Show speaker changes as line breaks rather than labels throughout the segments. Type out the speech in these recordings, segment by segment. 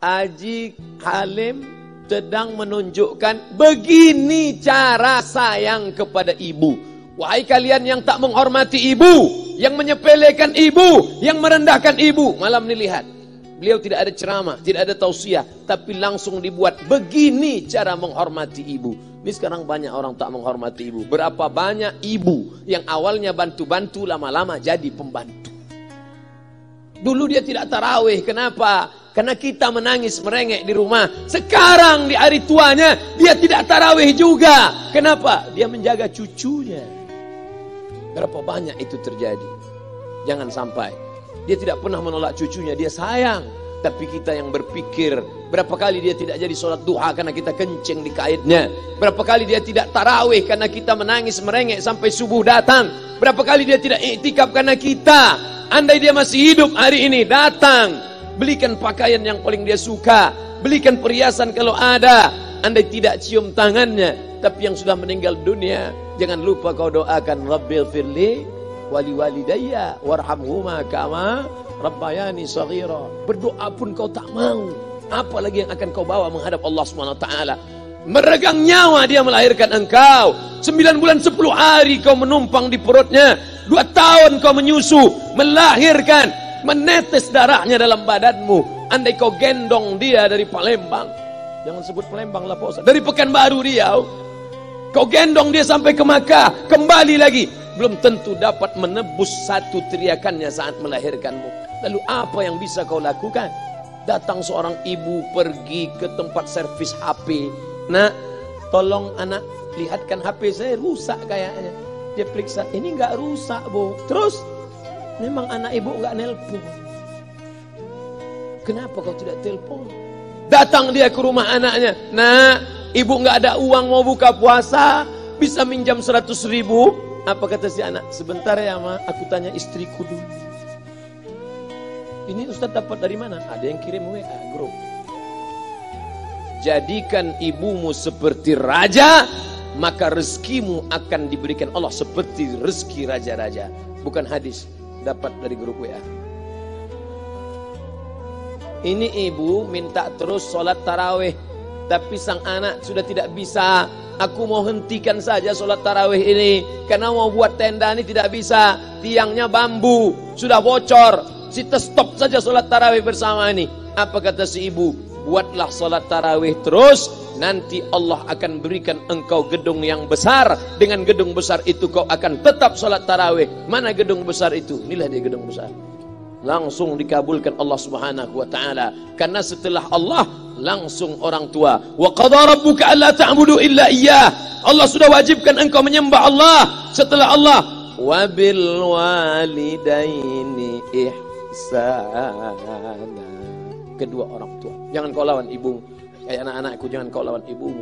Haji Halim sedang menunjukkan begini cara sayang kepada ibu. Wahai kalian yang tak menghormati ibu, yang menyepelekan ibu, yang merendahkan ibu. Malam ini lihat, beliau tidak ada ceramah, tidak ada tausiah, tapi langsung dibuat begini cara menghormati ibu. Ini sekarang banyak orang tak menghormati ibu. Berapa banyak ibu yang awalnya bantu-bantu, lama-lama jadi pembantu. Dulu dia tidak tarawih, kenapa? Karena kita menangis merengek di rumah. Sekarang di hari tuanya dia tidak tarawih juga. Kenapa? Dia menjaga cucunya. Berapa banyak itu terjadi. Jangan sampai. Dia tidak pernah menolak cucunya, dia sayang. Tapi kita yang berpikir, berapa kali dia tidak jadi sholat duha karena kita kencing di kaitnya. Berapa kali dia tidak tarawih karena kita menangis merengek sampai subuh datang. Berapa kali dia tidak iktikaf karena kita. Andai dia masih hidup hari ini, datang, belikan pakaian yang paling dia suka, belikan perhiasan kalau ada. Andai tidak cium tangannya, tapi yang sudah meninggal dunia, jangan lupa kau doakan, Rabbil firli wali walidayya warhamhuma kama rabbayani shaghira. Berdoa pun kau tak mau, apalagi yang akan kau bawa menghadap Allah SWT. Meregang nyawa dia melahirkan engkau. 9 bulan 10 hari kau menumpang di perutnya. 2 tahun kau menyusu, melahirkan, menetes darahnya dalam badanmu. Andai kau gendong dia dari Palembang, jangan sebut Palembang lah Pak, dari Pekanbaru Riau, kau gendong dia sampai ke Makkah, kembali lagi, belum tentu dapat menebus satu teriakannya saat melahirkanmu. Lalu apa yang bisa kau lakukan? Datang seorang ibu pergi ke tempat servis HP. Nak, tolong anak lihatkan HP saya rusak kayaknya. Dia periksa, ini enggak rusak bu. Terus, memang anak ibu enggak nelpon. Kenapa kau tidak telepon? Datang dia ke rumah anaknya. Nah, ibu enggak ada uang mau buka puasa, bisa minjam 100.000. Apa kata si anak? Sebentar ya ma, aku tanya istriku dulu. Ini Ustaz dapat dari mana? Ada yang kirim WA grup. Jadikan ibumu seperti raja, maka rezekimu akan diberikan Allah seperti rezeki raja-raja. Bukan hadis, dapat dari grup WA. Ini ibu minta terus sholat tarawih, tapi sang anak sudah tidak bisa. Aku mau hentikan saja sholat tarawih ini, karena mau buat tenda ini tidak bisa. Tiangnya bambu, sudah bocor. Kita stop saja sholat tarawih bersama ini. Apa kata si ibu? Buatlah sholat tarawih terus, nanti Allah akan berikan engkau gedung yang besar. Dengan gedung besar itu kau akan tetap sholat tarawih. Mana gedung besar itu? Inilah dia gedung besar. Langsung dikabulkan Allah Subhanahu wa taala. Karena setelah Allah langsung orang tua. Wa qadha rabbuka alla ta'budu illa iyyah. Allah sudah wajibkan engkau menyembah Allah. Setelah Allah, wa bil walidaini ihsana. Kedua orang tua. Jangan kau lawan ibumu. Kayak anak-anakku, jangan kau lawan ibumu.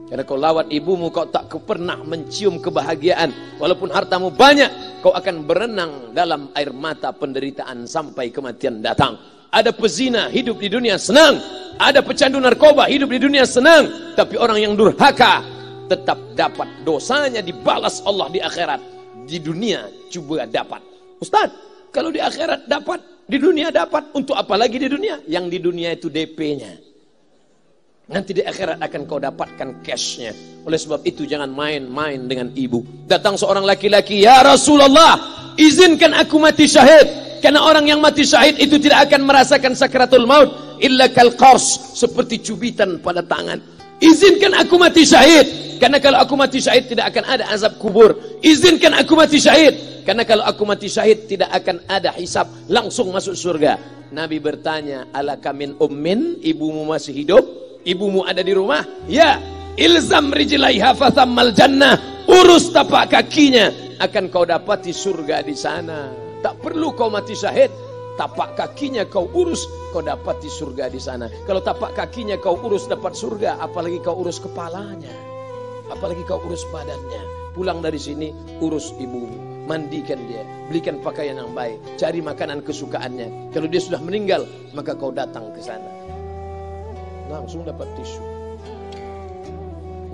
Karena kau lawan ibumu, kau tak pernah mencium kebahagiaan. Walaupun hartamu banyak, kau akan berenang dalam air mata penderitaan sampai kematian datang. Ada pezina hidup di dunia senang. Ada pecandu narkoba hidup di dunia senang. Tapi orang yang durhaka tetap dapat dosanya dibalas Allah di akhirat. Di dunia coba dapat. Ustaz, kalau di akhirat dapat, di dunia dapat, untuk apa lagi di dunia? Yang di dunia itu DP-nya. Nanti di akhirat akan kau dapatkan cash-nya. Oleh sebab itu jangan main-main dengan ibu. Datang seorang laki-laki, ya Rasulullah, izinkan aku mati syahid. Karena orang yang mati syahid itu tidak akan merasakan sakratul maut illa kal qars, seperti cubitan pada tangan. Izinkan aku mati syahid. Karena kalau aku mati syahid tidak akan ada azab kubur. Izinkan aku mati syahid. Karena kalau aku mati syahid tidak akan ada hisab, langsung masuk surga. Nabi bertanya, alaka min ummin, ibumu masih hidup? Ibumu ada di rumah? Ya. Ilzam rijlaiha fathammal jannah. Urus tapak kakinya, akan kau dapati surga di sana. Tak perlu kau mati syahid, tapak kakinya kau urus, kau dapati surga di sana. Kalau tapak kakinya kau urus dapat surga, apalagi kau urus kepalanya, apalagi kau urus badannya. Pulang dari sini, urus ibumu. Mandikan dia, belikan pakaian yang baik, cari makanan kesukaannya. Kalau dia sudah meninggal, maka kau datang ke sana, langsung dapat tisu.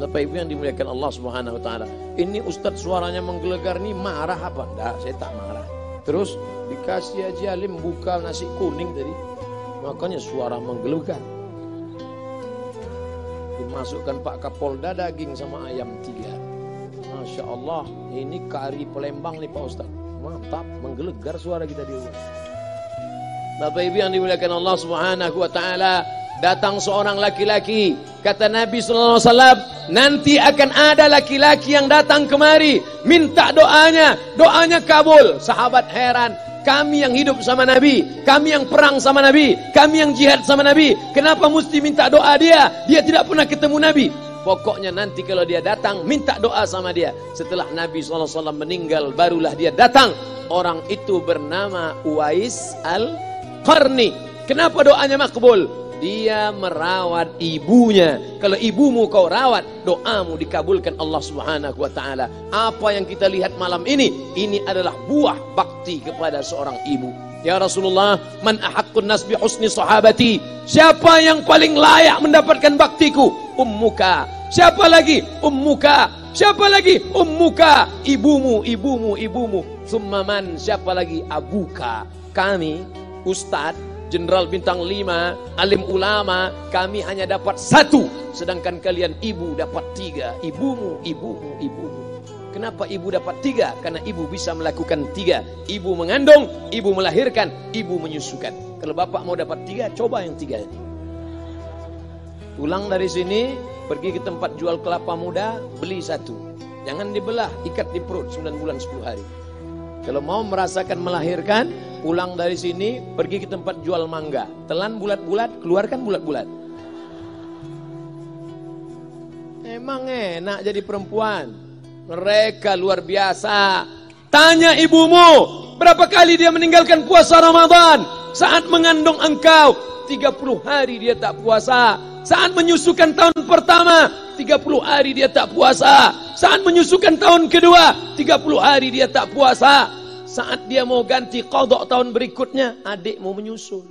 Bapak Ibu yang dimuliakan Allah Subhanahu wa taala. Ini Ustadz suaranya menggelegar nih, marah apa? Enggak, saya tak marah. Terus dikasih Haji Halim buka nasi kuning tadi, makanya suara menggelegar. Dimasukkan Pak Kapolda daging sama ayam 3. Masya Allah, ini kari Palembang nih Pak Ustaz. Mantap, menggelegar suara kita di rumah. Bapak Ibu yang dimuliakan Allah Subhanahu wa taala, datang seorang laki-laki, kata Nabi sallallahu alaihi wasallam, nanti akan ada laki-laki yang datang kemari minta doanya, doanya kabul. Sahabat heran, kami yang hidup sama Nabi, kami yang perang sama Nabi, kami yang jihad sama Nabi, kenapa mesti minta doa dia? Dia tidak pernah ketemu Nabi. Pokoknya nanti kalau dia datang, minta doa sama dia. Setelah Nabi SAW meninggal, barulah dia datang. Orang itu bernama Uwais Al-Qarni. Kenapa doanya makbul? Dia merawat ibunya. Kalau ibumu kau rawat, doamu dikabulkan Allah Subhanahu wa taala. Apa yang kita lihat malam ini adalah buah bakti kepada seorang ibu. Ya Rasulullah, man ahaqqun nas bi husni sahabati? Siapa yang paling layak mendapatkan baktiku? Ummuka. Siapa lagi? Ummuka. Siapa lagi? Ummuka. Ibumu, ibumu, ibumu. Summa man? Siapa lagi? Abuka. Kami, Ustadz, Jenderal Bintang 5, alim ulama, kami hanya dapat 1, sedangkan kalian ibu dapat 3. Ibumu, ibumu, ibumu. Kenapa ibu dapat 3? Karena ibu bisa melakukan 3. Ibu mengandung, ibu melahirkan, ibu menyusukan. Kalau bapak mau dapat 3, coba yang 3 ini. Pulang dari sini, pergi ke tempat jual kelapa muda, beli 1. Jangan dibelah, ikat di perut 9 bulan 10 hari. Kalau mau merasakan melahirkan, pulang dari sini, pergi ke tempat jual mangga. Telan bulat-bulat, keluarkan bulat-bulat. Emang enak jadi perempuan. Mereka luar biasa. Tanya ibumu, berapa kali dia meninggalkan puasa Ramadan? Saat mengandung engkau, 30 hari dia tak puasa. Saat menyusukan tahun pertama, 30 hari dia tak puasa. Saat menyusukan tahun kedua, 30 hari dia tak puasa. Saat dia mau ganti qadha tahun berikutnya, adik mau menyusul.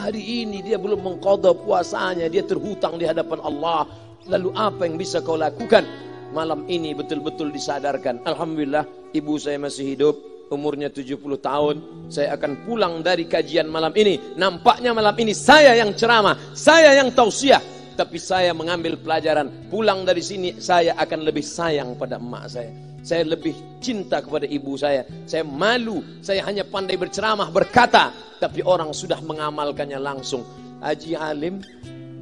Hari ini dia belum mengqadha puasanya, dia terhutang di hadapan Allah. Lalu apa yang bisa kau lakukan? Malam ini betul-betul disadarkan. Alhamdulillah, ibu saya masih hidup. Umurnya 70 tahun. Saya akan pulang dari kajian malam ini. Nampaknya malam ini saya yang ceramah, saya yang tausiah, tapi saya mengambil pelajaran. Pulang dari sini saya akan lebih sayang pada emak saya. Saya lebih cinta kepada ibu saya. Saya malu, saya hanya pandai berceramah, berkata, tapi orang sudah mengamalkannya langsung. Haji Alim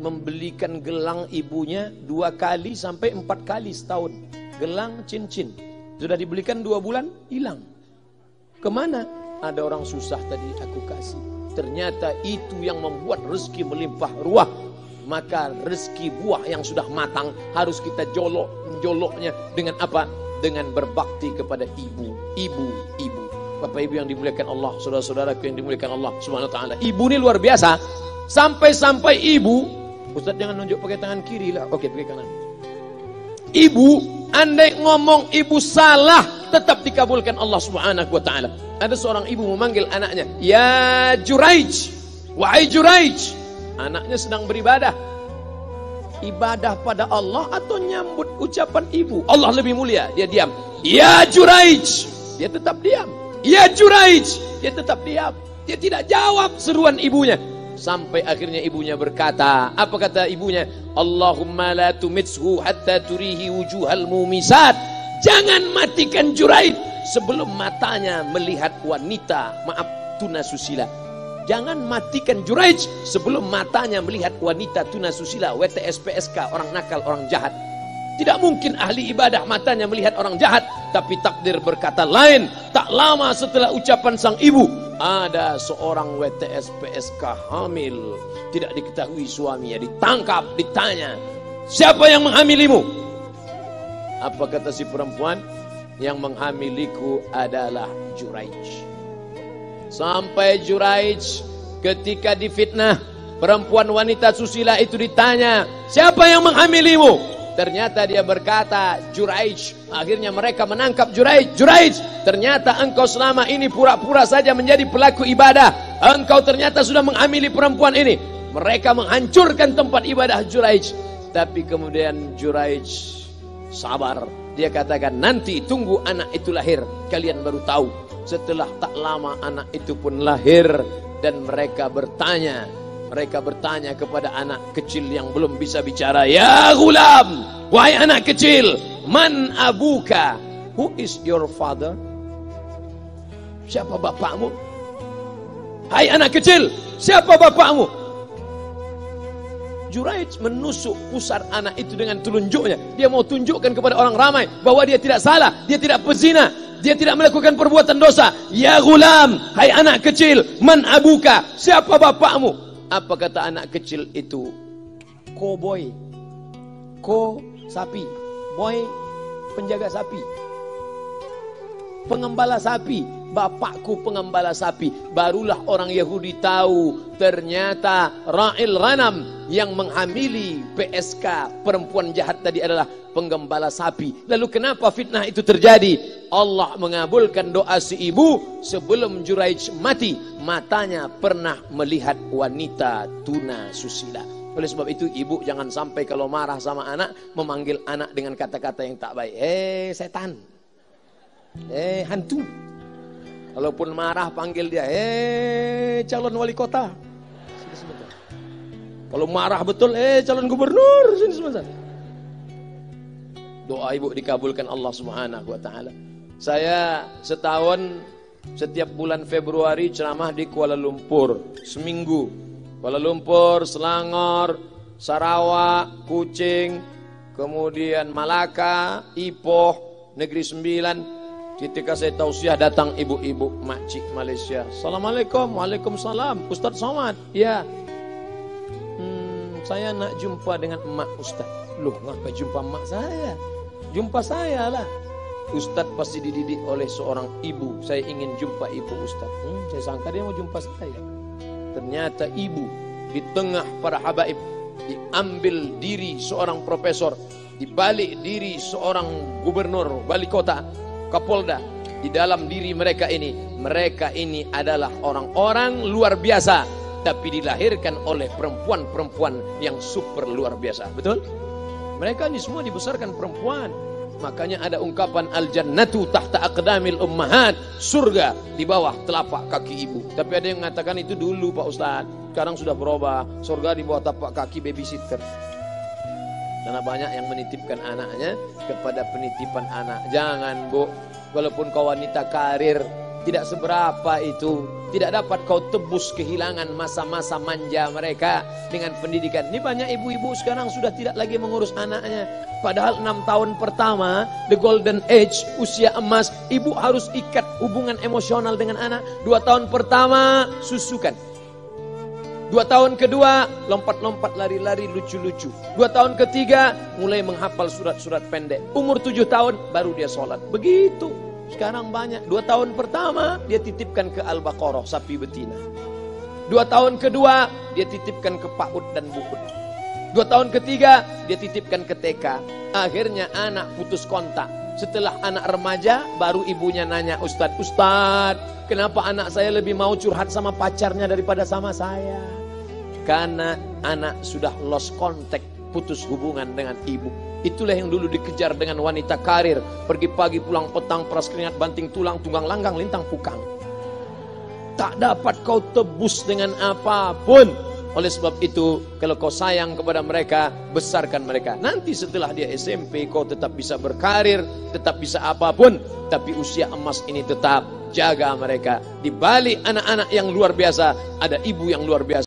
membelikan gelang ibunya 2 kali sampai 4 kali setahun. Gelang cincin. Sudah dibelikan 2 bulan, hilang. Kemana? Ada orang susah tadi aku kasih. Ternyata itu yang membuat rezeki melimpah ruah. Maka rezeki buah yang sudah matang harus kita joloknya dengan apa? Dengan berbakti kepada ibu. Bapak ibu yang dimuliakan Allah, saudara-saudaraku yang dimuliakan Allah Subhanahu wa taala. Ibu ini luar biasa. Sampai-sampai ibu, Ustaz jangan nunjuk pakai tangan kiri lah. Oke, pakai kanan. Ibu, andai ngomong ibu salah, tetap dikabulkan Allah Subhanahu wa taala. Ada seorang ibu memanggil anaknya, "Ya Juraij, wahai Juraij." Anaknya sedang beribadah. Ibadah pada Allah atau nyambut ucapan ibu? Allah lebih mulia, dia diam. "Ya Juraij." Dia tetap diam. "Ya Juraij." Dia tetap diam. Dia tidak jawab seruan ibunya. Sampai akhirnya ibunya berkata, apa kata ibunya? "Allahumma la tumitshu hatta turihi wujuhal mumisat." Jangan matikan Juraij sebelum matanya melihat wanita, maaf, tunasusila. Jangan matikan Juraij sebelum matanya melihat wanita tunasusila, WTS PSK, orang nakal, orang jahat. Tidak mungkin ahli ibadah matanya melihat orang jahat, tapi takdir berkata lain. Tak lama setelah ucapan sang ibu, ada seorang WTS PSK hamil, tidak diketahui suaminya, ditangkap, ditanya, "Siapa yang menghamilimu?" Apa kata si perempuan? "Yang menghamiliku adalah Juraij." Sampai Juraij ketika difitnah, perempuan wanita susila itu ditanya, "Siapa yang menghamilimu?" Ternyata dia berkata, "Juraij." Akhirnya mereka menangkap Juraij. "Juraij, ternyata engkau selama ini pura-pura saja menjadi pelaku ibadah. Engkau ternyata sudah menghamili perempuan ini." Mereka menghancurkan tempat ibadah Juraij. Tapi kemudian Juraij sabar. Dia katakan, "Nanti tunggu anak itu lahir, kalian baru tahu." Setelah tak lama anak itu pun lahir. Dan mereka bertanya, Mereka bertanya kepada anak kecil yang belum bisa bicara, "Ya gulam, wahai anak kecil, man abuka? Who is your father?" Siapa bapakmu? Hai anak kecil, siapa bapakmu? Juraij menusuk pusar anak itu dengan telunjuknya. Dia mau tunjukkan kepada orang ramai bahwa dia tidak salah, dia tidak pezina, dia tidak melakukan perbuatan dosa. "Ya gulam, hai anak kecil, man abuka? Siapa bapakmu?" Apa kata anak kecil itu? Cowboy. Ko sapi, boy penjaga sapi, pengembala sapi. Bapakku pengembala sapi. Barulah orang Yahudi tahu ternyata ra'il ghanam yang menghamili PSK perempuan jahat tadi adalah penggembala sapi. Lalu kenapa fitnah itu terjadi? Allah mengabulkan doa si ibu sebelum Juraij mati. Matanya pernah melihat wanita tuna susila. Oleh sebab itu ibu jangan sampai kalau marah sama anak memanggil anak dengan kata-kata yang tak baik. Setan, hantu. Kalaupun marah panggil dia, calon wali kota. Sini sebentar. Kalau marah betul, calon gubernur. Sini sebentar. Doa ibu dikabulkan Allah Subhanahu wa taala. Saya setahun setiap bulan Februari ceramah di Kuala Lumpur seminggu. Kuala Lumpur, Selangor, Sarawak, Kuching, kemudian Malaka, Ipoh, Negeri Sembilan. Ketika saya tausiah datang ibu-ibu makcik Malaysia. Assalamualaikum, waalaikumsalam. Ustaz Somad, ya. Saya nak jumpa dengan emak Ustaz. Loh, ngapa jumpa emak saya? Jumpa saya lah. Ustaz pasti dididik oleh seorang ibu. Saya ingin jumpa ibu Ustaz. Saya sangka dia mau jumpa saya. Ternyata ibu di tengah para habaib, diambil diri seorang profesor, dibalik diri seorang gubernur, wali kota, Kapolda. Di dalam diri mereka ini adalah orang-orang luar biasa, tapi dilahirkan oleh perempuan-perempuan yang super luar biasa. Betul? Mereka ini semua dibesarkan perempuan. Makanya ada ungkapan al-jannatu tahta aqdamil ummahat, surga di bawah telapak kaki ibu. Tapi ada yang mengatakan itu dulu Pak Ustaz. Sekarang sudah berubah, surga di bawah telapak kaki babysitter. Karena banyak yang menitipkan anaknya kepada penitipan anak. Jangan Bu, walaupun kau wanita karir, tidak seberapa itu. Tidak dapat kau tebus kehilangan masa-masa manja mereka dengan pendidikan. Ini banyak ibu-ibu sekarang sudah tidak lagi mengurus anaknya. Padahal 6 tahun pertama, the golden age, usia emas, ibu harus ikat hubungan emosional dengan anak. 2 tahun pertama, susukan. 2 tahun kedua, lompat-lompat, lari-lari, lucu-lucu. 2 tahun ketiga, mulai menghafal surat-surat pendek. Umur 7 tahun, baru dia sholat. Begitu. Sekarang banyak. 2 tahun pertama, dia titipkan ke Al-Baqarah, sapi betina. 2 tahun kedua, dia titipkan ke PAUD dan BUUD. 2 tahun ketiga, dia titipkan ke TK. Akhirnya anak putus kontak. Setelah anak remaja, baru ibunya nanya, Ustadz, kenapa anak saya lebih mau curhat sama pacarnya daripada sama saya? Karena anak sudah lost contact, putus hubungan dengan ibu. Itulah yang dulu dikejar dengan wanita karir. Pergi pagi, pulang petang, peras keringat, banting tulang, tunggang langgang, lintang pukang. Tak dapat kau tebus dengan apapun. Oleh sebab itu, kalau kau sayang kepada mereka, besarkan mereka. Nanti setelah dia SMP, kau tetap bisa berkarir, tetap bisa apapun. Tapi usia emas ini tetap jaga mereka. Di balik anak-anak yang luar biasa, ada ibu yang luar biasa.